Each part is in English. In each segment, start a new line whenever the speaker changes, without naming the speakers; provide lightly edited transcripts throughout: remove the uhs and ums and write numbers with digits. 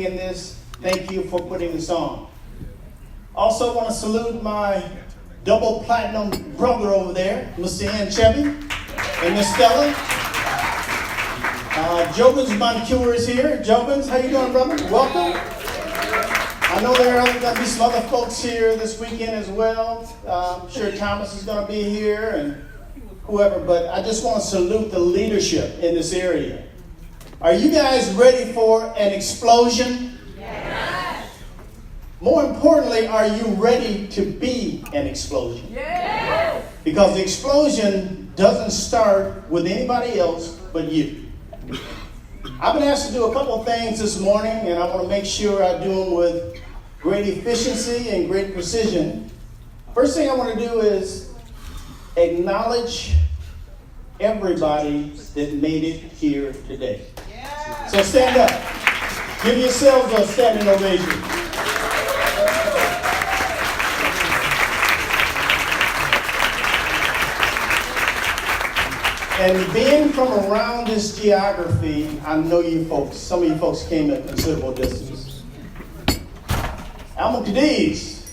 investing in this. Thank you for putting this on. Also want to salute my double platinum brother over there, Mr. Ann Chevy and Miss Stella. Jobins Moncure is here. Jobins, how you doing, brother? Welcome. I know there are going to be some other folks here this weekend as well. I'm sure Thomas is going to be here and whoever, but I just want to salute the leadership in this area. Are you guys ready for an explosion?
Yes.
More importantly, are you ready to be an explosion?
Yes.
Because the explosion doesn't start with anybody else but you. I've been asked to do a couple of things this morning, and I want to make sure I do them with great efficiency and great precision. First thing I want to do is acknowledge everybody that made it here today.
Yeah.
So stand up. Give yourselves a standing ovation. And being from around this geography, I know you folks, some of you folks came a considerable distance. Alma Cadiz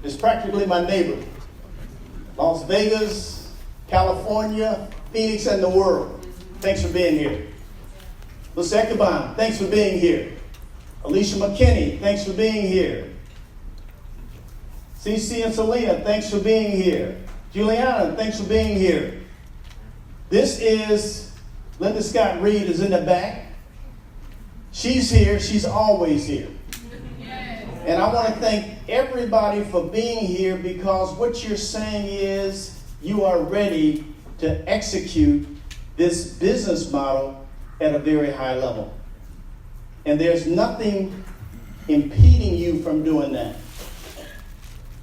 is practically my neighbor. Las Vegas, California, Phoenix, and the world. Thanks for being here. Mr. Eckerbaum, thanks for being here. Alicia McKinney, thanks for being here. CC and Selena, thanks for being here. Juliana, thanks for being here. This is Linda Scott Reed is in the back. She's here. She's always here. And I want to thank everybody for being here because what you're saying is you are ready to execute this business model at a very high level. And there's nothing impeding you from doing that.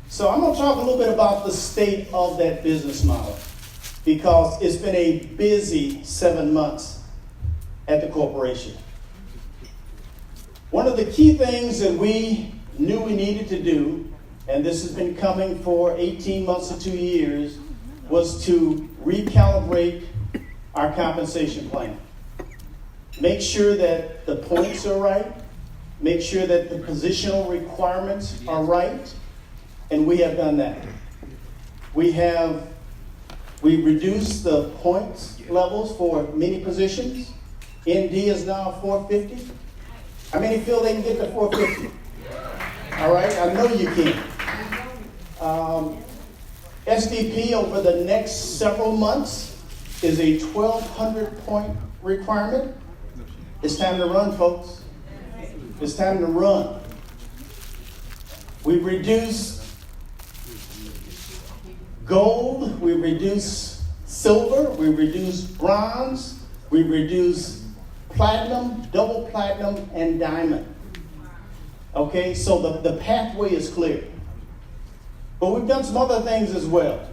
So I'm going to talk a little bit about the state of that business model because it's been a busy 7 months at the corporation. One of the key things that we knew we needed to do, and this has been coming for 18 months to 2 years, was to recalibrate our compensation plan. Make sure that the points are right, make sure that the positional requirements are right, and we have done that. We reduced the points levels for many positions. ND is now 450. How many feel they can get to 450? All right, I know you can. SDP over the next several months is a 1,200 point requirement. It's time to run, folks. It's time to run. We've reduced gold, we reduced silver, we reduced bronze, we reduced platinum, double platinum, and diamond. Okay, so the pathway is clear. But we've done some other things as well.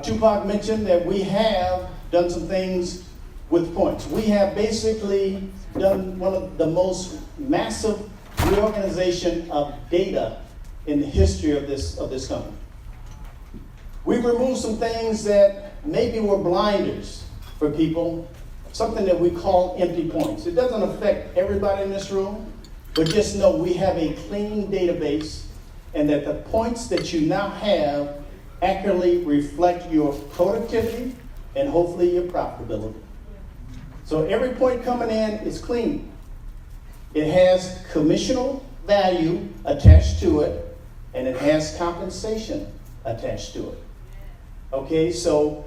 Tupac mentioned that we have done some things with points. We have basically done one of the most massive reorganization of data in the history of this company. We've removed some things that maybe were blinders for people, something that we call empty points. It doesn't affect everybody in this room, but just know we have a clean database and that the points that you now have accurately reflect your productivity and hopefully your profitability. So every point coming in is clean. It has commissional value attached to it, and it has compensation attached to it. Okay, so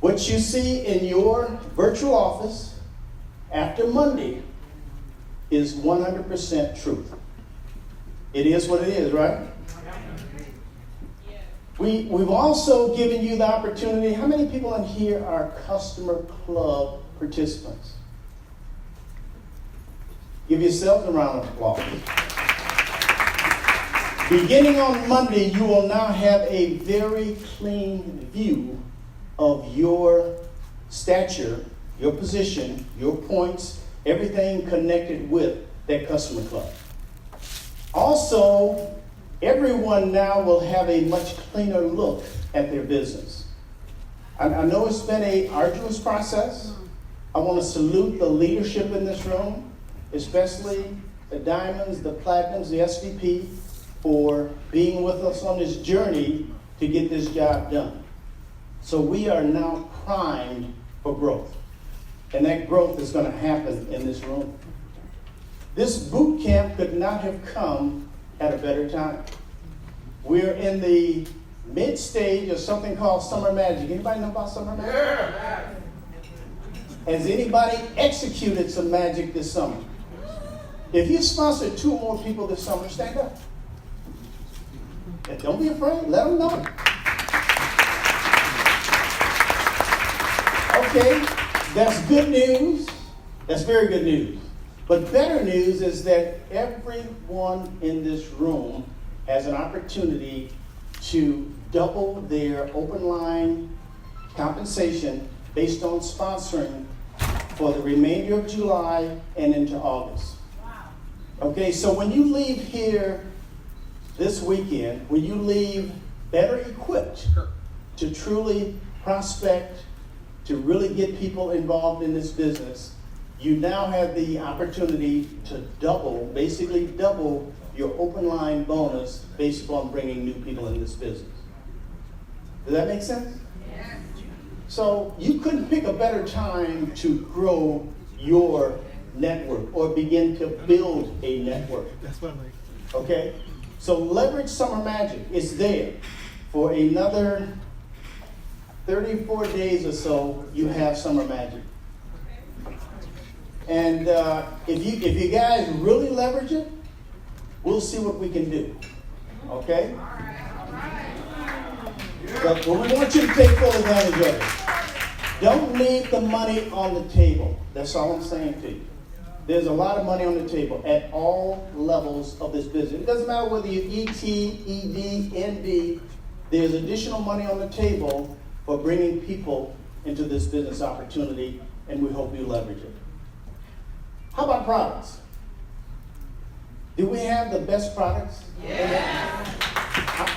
what you see in your virtual office after Monday is 100% truth. It is what it is, right? We've also given you the opportunity. How many people in here are customer club participants? Give yourselves a round of applause. Beginning on Monday, you will now have a very clean view of your stature, your position, your points, everything connected with that customer club. Also, everyone now will have a much cleaner look at their business. I know it's been an arduous process. I want to salute the leadership in this room, especially the diamonds, the platinums, the SVP for being with us on this journey to get this job done. So we are now primed for growth. And that growth is going to happen in this room. This boot camp could not have come at a better time. We're in the mid stage of something called Summer Magic. Anybody know about Summer Magic? Yeah. Has anybody executed some magic this summer? If you sponsored 2 or more people this summer, stand up. And don't be afraid. Let them know. Okay, that's good news. That's very good news. But better news is that everyone in this room has an opportunity to double their open line compensation based on sponsoring for the remainder of July and into August. Okay, so when you leave here this weekend, when you leave better equipped to truly prospect, to really get people involved in this business, you now have the opportunity to basically double your open line bonus based upon bringing new people in this business. Does that make sense? Yeah. So you couldn't pick a better time to grow your network or begin to build a network.
That's what I'm like.
Okay? So leverage Summer Magic. It's there. For another 34 days or so, you have Summer Magic. And if you guys really leverage it, we'll see what we can do. Okay? But we want you to take full advantage of it. Don't leave the money on the table. That's all I'm saying to you. There's a lot of money on the table at all levels of this business. It doesn't matter whether you're ET, ED, ND. There's additional money on the table for bringing people into this business opportunity, and we hope you leverage it. How about products? Do we have the best products? Yeah.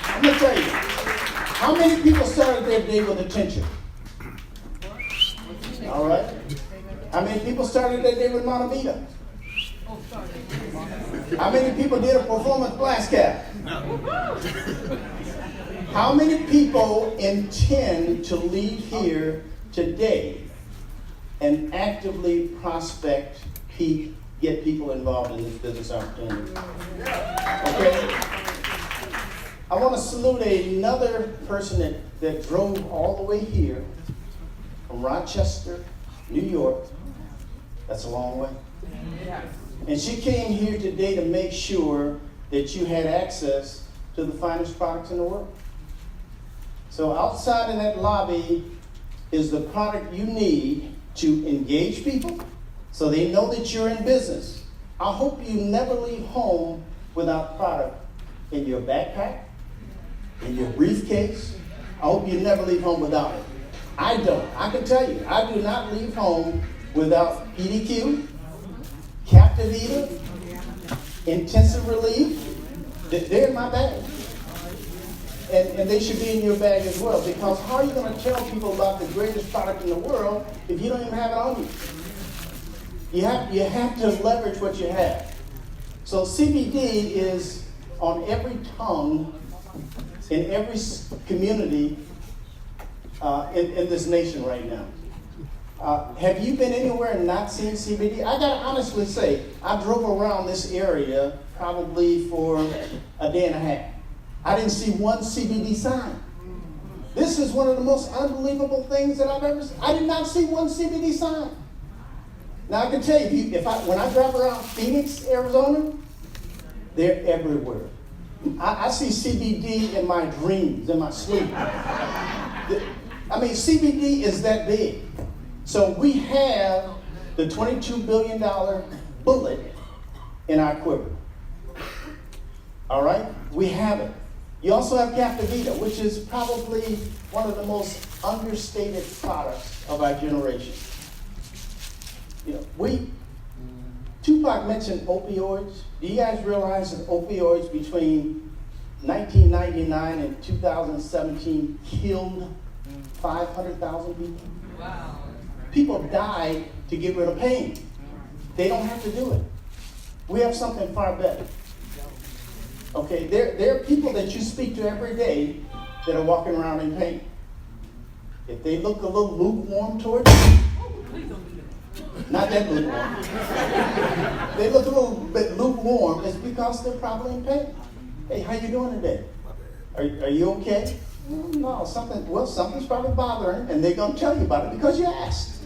I'm going to tell you, how many people started their day with attention? All right. How many people started their day with Montevita? How many people did a performance blast cap? How many people intend to leave here today and actively prospect, get people involved in this business opportunity? Okay. I want to salute another person that drove all the way here from Rochester, New York. That's a long way. And she came here today to make sure that you had access to the finest products in the world. So outside in that lobby is the product you need to engage people so they know that you're in business. I hope you never leave home without product in your backpack, in your briefcase. I hope you never leave home without it. I don't. I can tell you, I do not leave home without PDQ, Captive Eater, Intensive Relief. They're in my bag. And they should be in your bag as well, because how are you going to tell people about the greatest product in the world if you don't even have it on you? You have to leverage what you have. So CBD is on every tongue in every community in this nation right now. Have you been anywhere and not seen CBD? I gotta honestly say, I drove around this area probably for a day and a half. I didn't see one CBD sign. This is one of the most unbelievable things that I've ever seen. I did not see one CBD sign. Now I can tell you, when I drive around Phoenix, Arizona, they're everywhere. I see CBD in my dreams, in my sleep. I mean, CBD is that big. So we have the $22 billion bullet in our quiver. All right? We have it. You also have Captivita, which is probably one of the most understated products of our generation. You know, Tupac mentioned opioids. Do you guys realize that opioids between 1999 and 2017 killed 500,000 people? Wow. People died to get rid of pain. They don't have to do it. We have something far better. Okay, there are people that you speak to every day that are walking around in pain. If they look a little lukewarm towards you, not that lukewarm. They look a little bit lukewarm, it's because they're probably in pain. Hey, how you doing today? Are you okay? No, something's probably bothering, and they're going to tell you about it because you asked.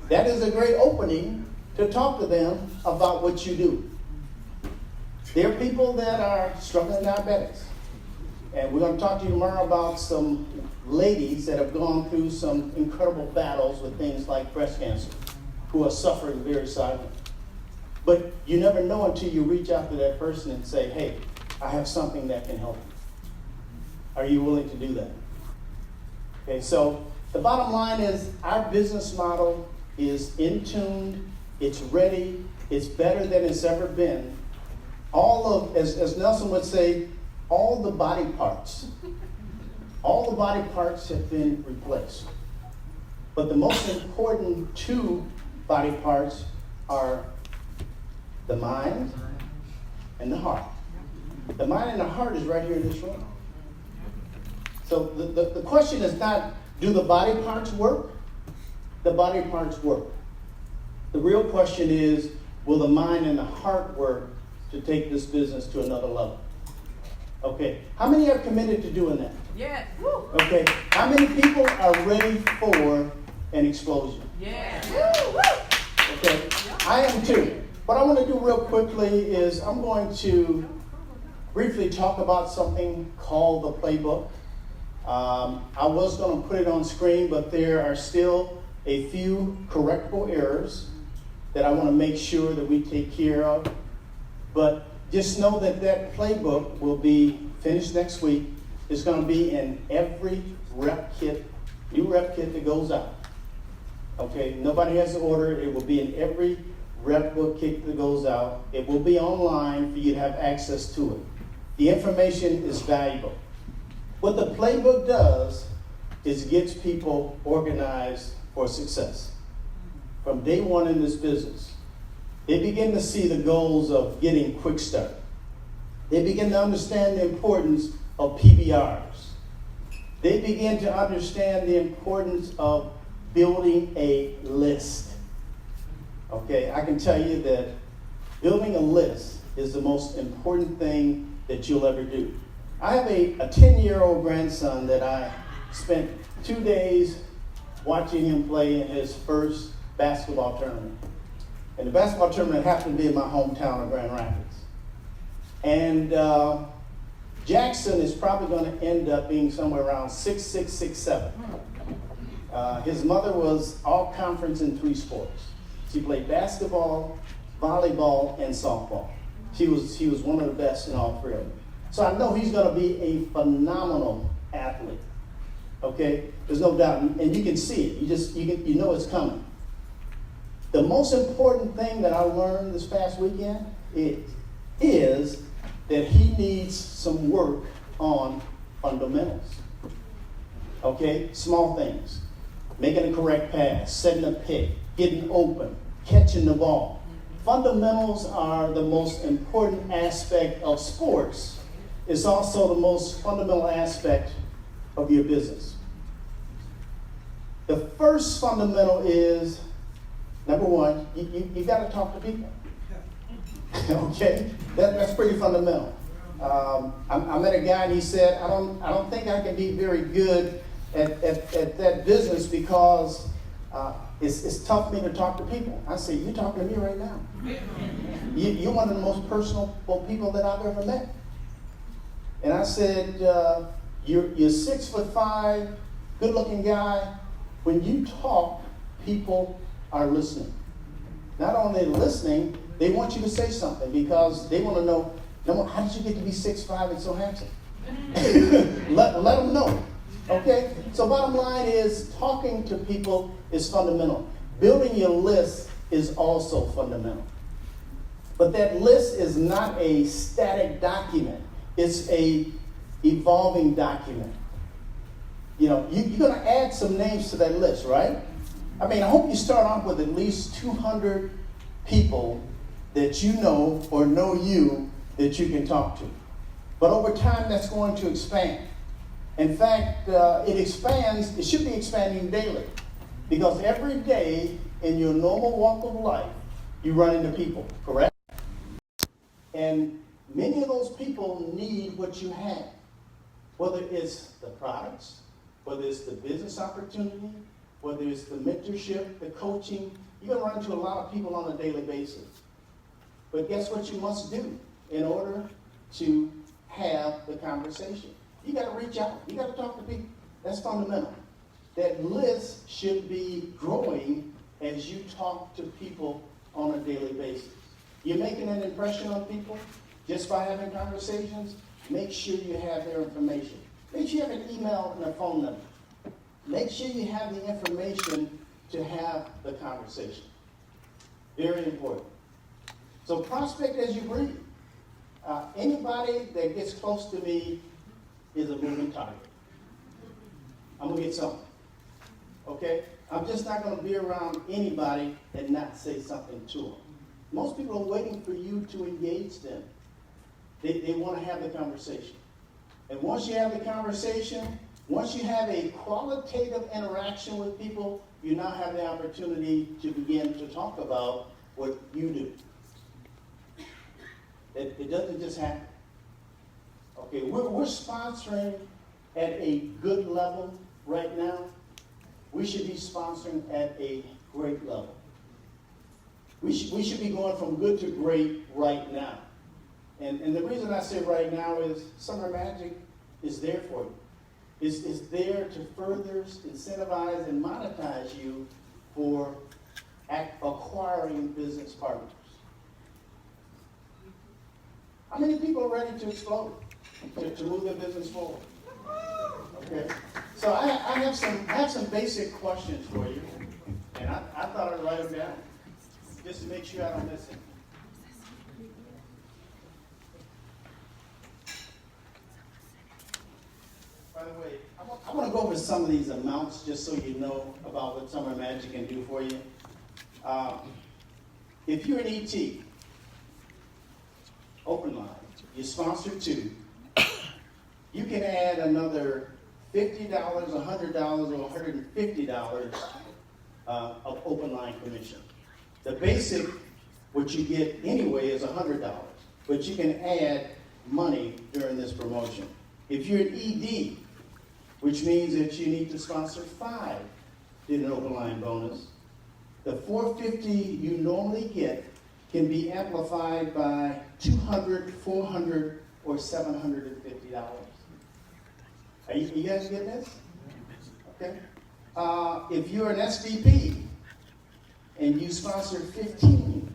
That is a great opening to talk to them about what you do. There are people that are struggling diabetics. And we're going to talk to you tomorrow about some ladies that have gone through some incredible battles with things like breast cancer, who are suffering very silently. But you never know until you reach out to that person and say, hey, I have something that can help you. Are you willing to do that? Okay, so the bottom line is our business model is in tune, it's ready, it's better than it's ever been. All of, as Nelson would say, all the body parts have been replaced. But the most important two body parts are the mind and the heart. The mind and the heart is right here in this room. So the question is not, do the body parts work? The body parts work. The real question is, will the mind and the heart work to take this business to another level? Okay, how many are committed to doing that?
Yes.
Okay, how many people are ready for an explosion?
Yes.
Okay, I am too. What I want to do real quickly is I'm going to briefly talk about something called the playbook. I was going to put it on screen, but there are still a few correctable errors that I want to make sure that we take care of. But just know that that playbook will be finished next week. It's going to be in every rep kit, new rep kit that goes out. Okay, nobody has to order it. It will be in every rep book kit that goes out. It will be online for you to have access to it. The information is valuable. What the playbook does is gets people organized for success. From day one in this business, they begin to see the goals of getting quick start. They begin to understand the importance of PBRs. They begin to understand the importance of building a list. Okay, I can tell you that building a list is the most important thing that you'll ever do. I have a 10-year-old grandson that I spent 2 days watching him play in his first basketball tournament. And the basketball tournament happened to be in my hometown of Grand Rapids. And Jackson is probably going to end up being somewhere around 6'6", 6'7". His mother was all conference in 3 sports. She played basketball, volleyball, and softball. She was one of the best in all 3 of them. So I know he's going to be a phenomenal athlete. Okay, there's no doubt, and you can see it. You know it's coming. The most important thing that I learned this past weekend is that he needs some work on fundamentals. Okay, small things, making a correct pass, setting a pick, getting open, catching the ball. Fundamentals are the most important aspect of sports. It's also the most fundamental aspect of your business. The first fundamental is, number one, you got to talk to people. Okay, that's pretty fundamental. I met a guy and he said, I don't think I can be very good at that business because it's tough for me to talk to people. I said, you're talking to me right now. You're one of the most personal people that I've ever met. And I said, you're 6'5", good-looking guy. When you talk, people are listening. Not only listening, they want you to say something because they want to know, how did you get to be 6'5" and so handsome? let them know. Okay? So bottom line is, talking to people is fundamental. Building your list is also fundamental. But that list is not a static document. It's a evolving document. You know, you're going to add some names to that list, right? I mean, I hope you start off with at least 200 people that you know or know you that you can talk to. But over time, that's going to expand. In fact, it should be expanding daily. Because every day in your normal walk of life, you run into people, correct? And many of those people need what you have. Whether it's the products, whether it's the business opportunity, whether it's the mentorship, the coaching, you're going to run into a lot of people on a daily basis. But guess what you must do in order to have the conversation? You got to reach out. You got to talk to people. That's fundamental. That list should be growing as you talk to people on a daily basis. You're making an impression on people just by having conversations. Make sure you have their information. Make sure you have an email and a phone number. Make sure you have the information to have the conversation. Very important. So prospect as you breathe. Anybody that gets close to me is a moving target. I'm going to get something. Okay? I'm just not going to be around anybody and not say something to them. Most people are waiting for you to engage them. They want to have the conversation. And once you have the conversation, once you have a qualitative interaction with people, you now have the opportunity to begin to talk about what you do. It doesn't just happen. Okay, we're sponsoring at a good level right now. We should be sponsoring at a great level. We should be going from good to great right now. And the reason I say right now is Summer Magic is there for you. It's there to further incentivize and monetize you for acquiring business partners. How many people are ready to explode, to move their business forward? Okay. So I have some basic questions for you, and I thought I'd write them down just to make sure I don't miss it. By the way, I want to go over some of these amounts just so you know about what Summer Magic can do for you. If you're an ET, open line, you sponsor 2, you can add another $50, $100, or $150 of open line commission. The basic, what you get anyway, is $100, but you can add money during this promotion. If you're an ED, which means that you need to sponsor 5, get an open line bonus. The $450 you normally get can be amplified by $200, $400, or $750. Are you guys getting this? Okay. If you're an SVP and you sponsor 15,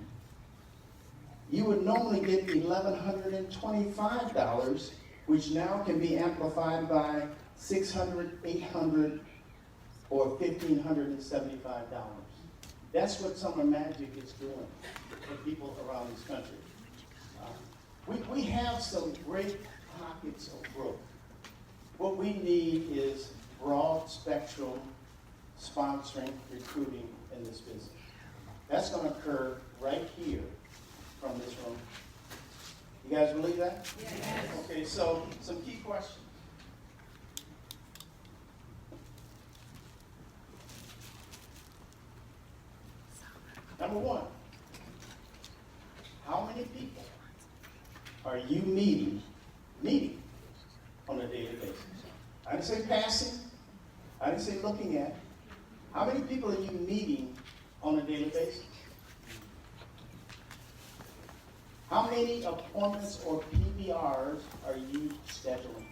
you would normally get $1,125, which now can be amplified by $600, $800, or $1,575. That's what Summer Magic is doing for people around this country. We have some great pockets of growth. What we need is broad spectrum sponsoring, recruiting in this business. That's going to occur right here from this room. You guys believe that? Yes. Okay, so some key questions. Number 1, how many people are you meeting on a daily basis? I didn't say passing. I didn't say looking at. How many people are you meeting on a daily basis? How many appointments or PBRs are you scheduling?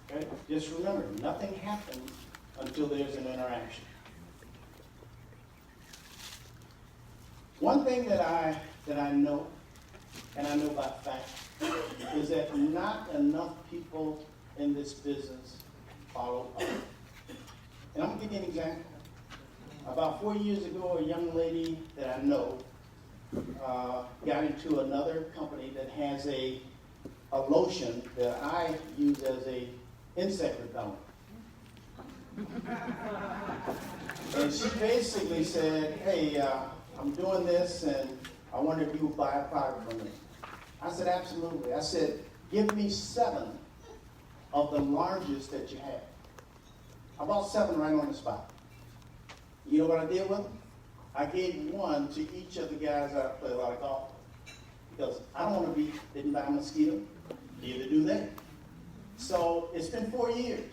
Okay? Just remember, nothing happens until there's an interaction. One thing that I know, and I know by fact, is that not enough people in this business follow up. And I'm going to give you an example. About 4 years ago, a young lady that I know got into another company that has a lotion that I use as a insect repellent. And she basically said, hey, I'm doing this and I wonder if you would buy a product from me. I said, absolutely. I said, give me 7 of the largest that you have. I bought 7 right on the spot. You know what I did with them? I gave 1 to each of the guys that I play a lot of golf with. Because I don't want to be bitten by a mosquito. Neither do they. So it's been 4 years.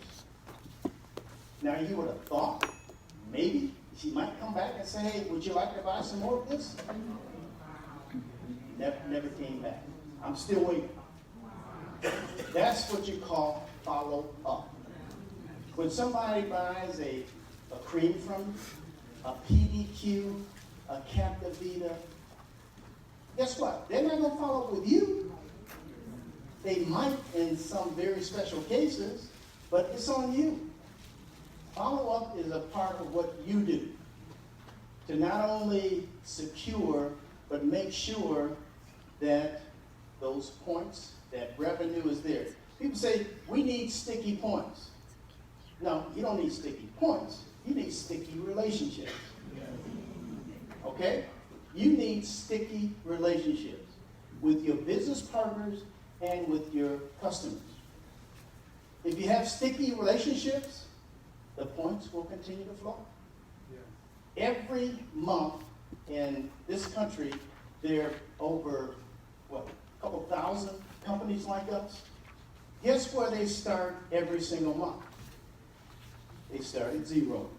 Now you would have thought maybe she might come back and say, hey, would you like to buy some more of this? Never came back. I'm still waiting. That's what you call follow up. When somebody buys a cream from you, a PDQ, a Captivita, guess what? They're not going to follow up with you. They might in some very special cases, but it's on you. Follow-up is a part of what you do to not only secure, but make sure that those points, that revenue is there. People say, we need sticky points. No, you don't need sticky points. You need sticky relationships. Okay? You need sticky relationships with your business partners and with your customers. If you have sticky relationships, the points will continue to flow. Yeah. Every month in this country, there are over, a couple thousand companies like us. Guess where they start every single month? They start at 0.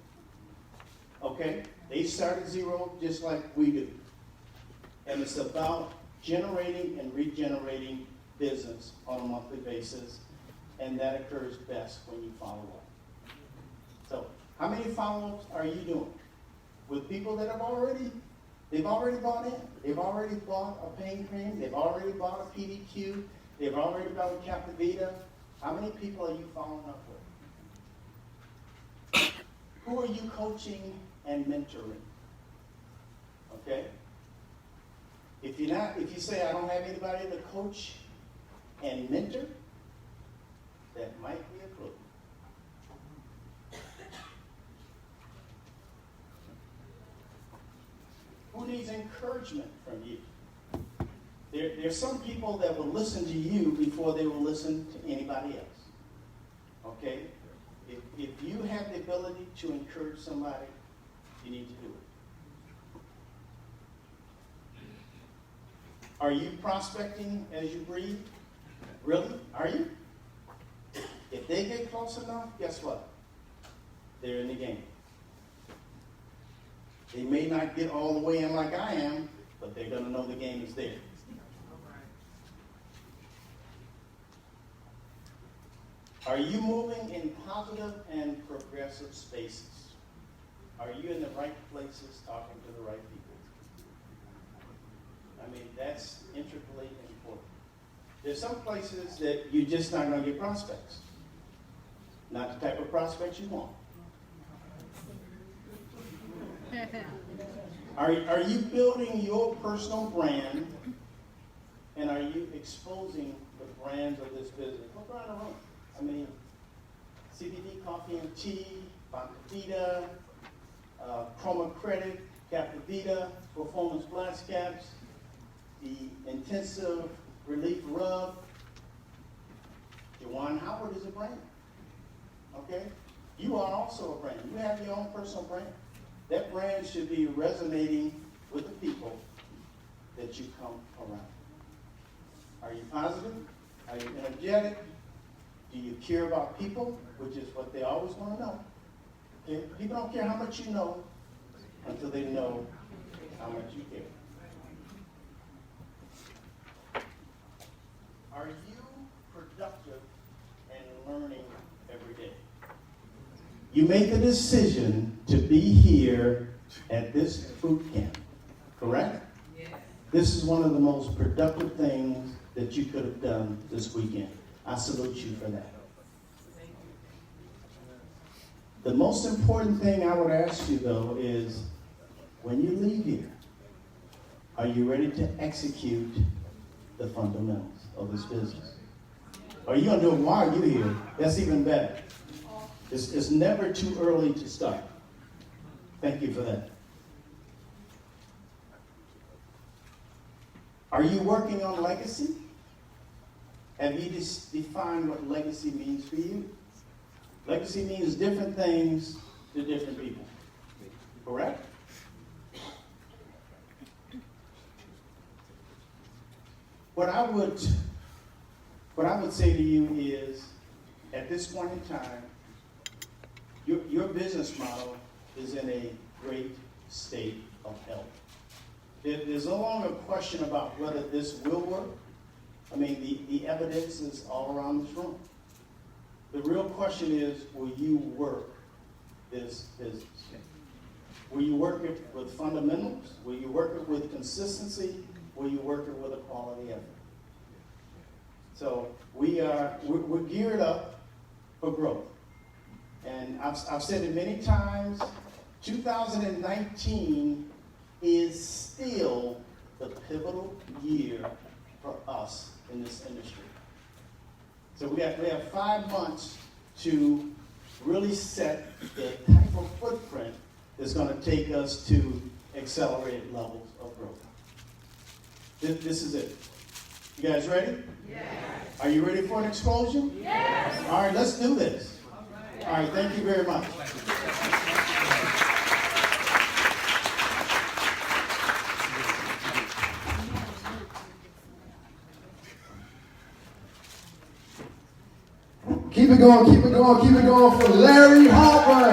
Okay? They start at 0 just like we do. And it's about generating and regenerating business on a monthly basis, and that occurs best when you follow up. So, how many follow-ups are you doing with people that they've already bought in? They've already bought a pain cream, they've already bought a PDQ, they've already bought a Captivita. How many people are you following up with? Who are you coaching and mentoring? Okay? If you say I don't have anybody to coach and mentor, that might be a clue. Who needs encouragement from you? There's some people that will listen to you before they will listen to anybody else. Okay? If you have the ability to encourage somebody, you need to do it. Are you prospecting as you breathe? Really? Are you? If they get close enough, guess what? They're in the game. They may not get all the way in like I am, but they're going to know the game is there. Are you moving in positive and progressive spaces? Are you in the right places talking to the right people? I mean, that's intricately important. There's some places that you're just not going to get prospects. Not the type of prospects you want. Are you building your personal brand, and are you exposing the brands of this business? Look around the room. I mean, CBD Coffee and Tea, Bootcamp, Chroma Credit, Captivita, Performance Blast Caps, the Intensive Relief Rub. Jawan Howard is a brand. Okay? You are also a brand. You have your own personal brand. That brand should be resonating with the people that you come around. Are you positive? Are you energetic? Do you care about people? Which is what they always want to know. Okay? People don't care how much you know until they know how much you care. Are you productive and learning every day? You make a decision to be here at this boot camp, correct? Yes. This is one of the most productive things that you could have done this weekend. I salute you for that. The most important thing I would ask you, though, is when you leave here, are you ready to execute the fundamentals of this business? Are you going to do it while you're here? That's even better. It's never too early to start. Thank you for that. Are you working on legacy? Have you defined what legacy means for you? Legacy means different things to different people. Correct? What I would say to you is, at this point in time, your business model is in a great state of health. There's no longer a question about whether this will work. I mean, the evidence is all around this room. The real question is, will you work this business? Will you work it with fundamentals? Will you work it with consistency? Will you work it with a quality effort? So we're geared up for growth. And I've said it many times, 2019 is still the pivotal year for us in this industry. So we have 5 months to really set the type of footprint that's going to take us to accelerated levels of growth. This is it. You guys ready?
Yes.
Are you ready for an explosion?
Yes.
All right, let's do this. All right, thank you very much.
Keep it going, keep it going, keep it going for Larry Harper.